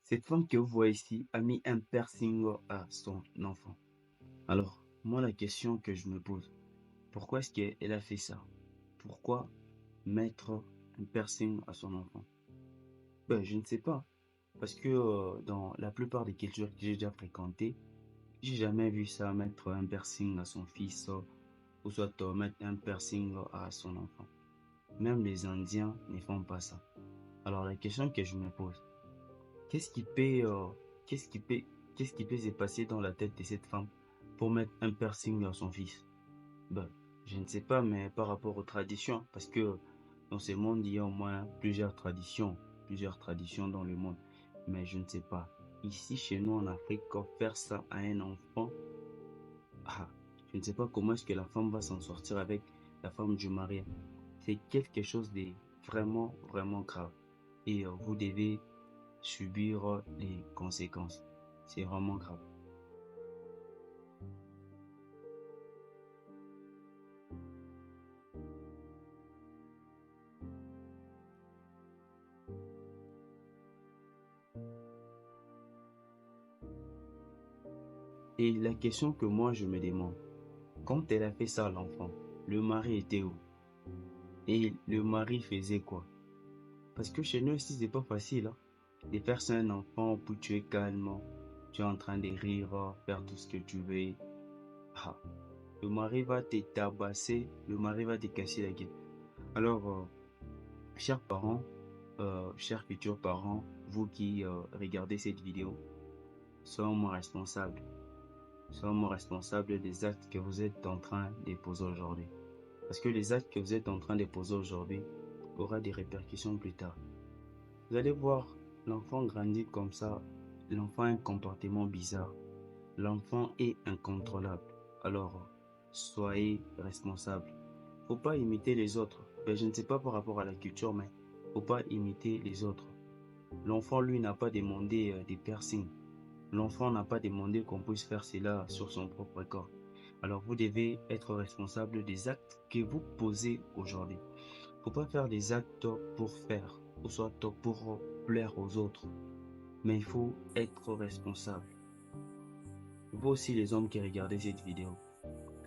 Cette femme que vous voyez ici a mis un piercing à son enfant. Alors, moi, la question que je me pose, pourquoi est-ce qu'elle a fait ça? Pourquoi mettre un piercing à son enfant? Ben, je ne sais pas. Parce que dans la plupart des cultures que j'ai déjà fréquentées, j'ai jamais vu ça mettre un piercing à son fils ou soit mettre un piercing à son enfant. Même les Indiens ne font pas ça. Alors, la question que je me pose, Qu'est-ce qui peut, euh, qu'est-ce qui peut, qu'est-ce qui peut se passer dans la tête de cette femme pour mettre un piercing à son fils? Ben, je ne sais pas, mais par rapport aux traditions, parce que dans ce monde, il y a au moins plusieurs traditions dans le monde. Mais je ne sais pas. Ici, chez nous en Afrique, faire ça à un enfant, ah, je ne sais pas comment est-ce que la femme va s'en sortir avec la femme du mari. C'est quelque chose de vraiment, vraiment grave. Et vous devez subir les conséquences. C'est vraiment grave. Et la question que moi je me demande, quand elle a fait ça à l'enfant, le mari était où? Et le mari faisait quoi? Parce que chez nous ici, c'est pas facile, hein, de faire ça à un enfant pour tu es calme, tu es en train de rire, faire tout ce que tu veux. Ah, le mari va te tabasser, le mari va te casser la gueule. Alors, chers parents, chers futurs parents, vous qui regardez cette vidéo, soyez responsables. Sommes responsables des actes que vous êtes en train de poser aujourd'hui. Parce que les actes que vous êtes en train de poser aujourd'hui aura des répercussions plus tard. Vous allez voir l'enfant grandir comme ça, l'enfant a un comportement bizarre, l'enfant est incontrôlable. Alors, soyez responsables. Faut pas imiter les autres. Ben, je ne sais pas par rapport à la culture, mais faut pas imiter les autres. L'enfant, lui, n'a pas demandé des piercings. L'enfant n'a pas demandé qu'on puisse faire cela sur son propre corps. Alors vous devez être responsable des actes que vous posez aujourd'hui. Faut pas faire des actes pour faire, ou soit pour plaire aux autres. Mais il faut être responsable. Vous aussi les hommes qui regardez cette vidéo,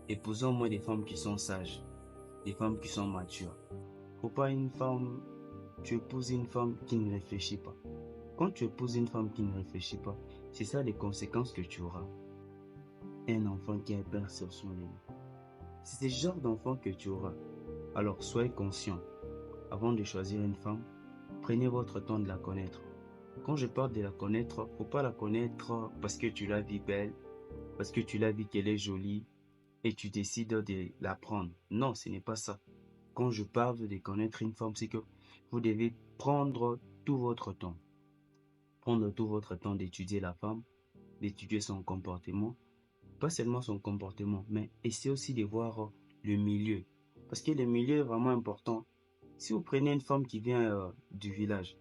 épousons moi des femmes qui sont sages, des femmes qui sont matures. Faut pas une femme, tu épouses une femme qui ne réfléchit pas. Quand tu épouses une femme qui ne réfléchit pas, c'est ça les conséquences que tu auras. Un enfant qui a peur sur son lit. C'est ce genre d'enfant que tu auras. Alors soyez conscient. Avant de choisir une femme, prenez votre temps de la connaître. Quand je parle de la connaître, faut pas la connaître parce que tu la vis belle, parce que tu la vis qu'elle est jolie et tu décides de la prendre. Non, ce n'est pas ça. Quand je parle de connaître une femme, c'est que vous devez prendre tout votre temps. Prendre tout votre temps d'étudier la femme, d'étudier son comportement, pas seulement son comportement, mais essayez aussi de voir le milieu. Parce que le milieu est vraiment important. Si vous prenez une femme qui vient du village,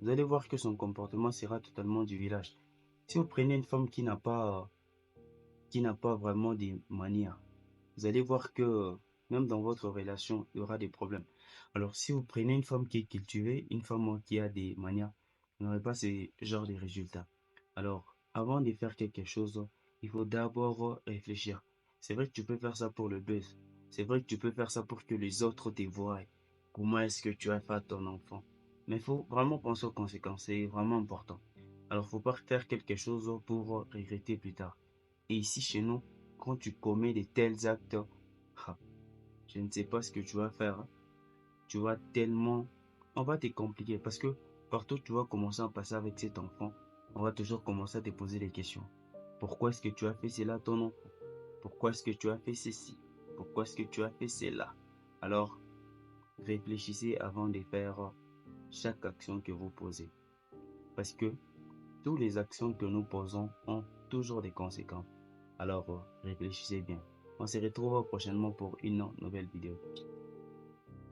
vous allez voir que son comportement sera totalement du village. Si vous prenez une femme qui n'a pas vraiment des manières, vous allez voir que même dans votre relation, il y aura des problèmes. Alors, si vous prenez une femme qui est cultivée, une femme qui a des manières, vous n'aurez pas ce genre de résultats. Alors, avant de faire quelque chose, il faut d'abord réfléchir. C'est vrai que tu peux faire ça pour le buzz. C'est vrai que tu peux faire ça pour que les autres te voient. Comment est-ce que tu as fait à ton enfant? Mais il faut vraiment penser aux conséquences. C'est vraiment important. Alors, faut pas faire quelque chose pour regretter plus tard. Et ici, chez nous, quand tu commets de tels actes, ah, je ne sais pas ce que tu vas faire, hein. Tu vas tellement... On va te compliquer parce que partout tu vas commencer à passer avec cet enfant, on va toujours commencer à te poser des questions. Pourquoi est-ce que tu as fait cela à ton enfant? Pourquoi est-ce que tu as fait ceci? Pourquoi est-ce que tu as fait cela? Alors, réfléchissez avant de faire chaque action que vous posez. Parce que toutes les actions que nous posons ont toujours des conséquences. Alors, réfléchissez bien. On se retrouve prochainement pour une nouvelle vidéo.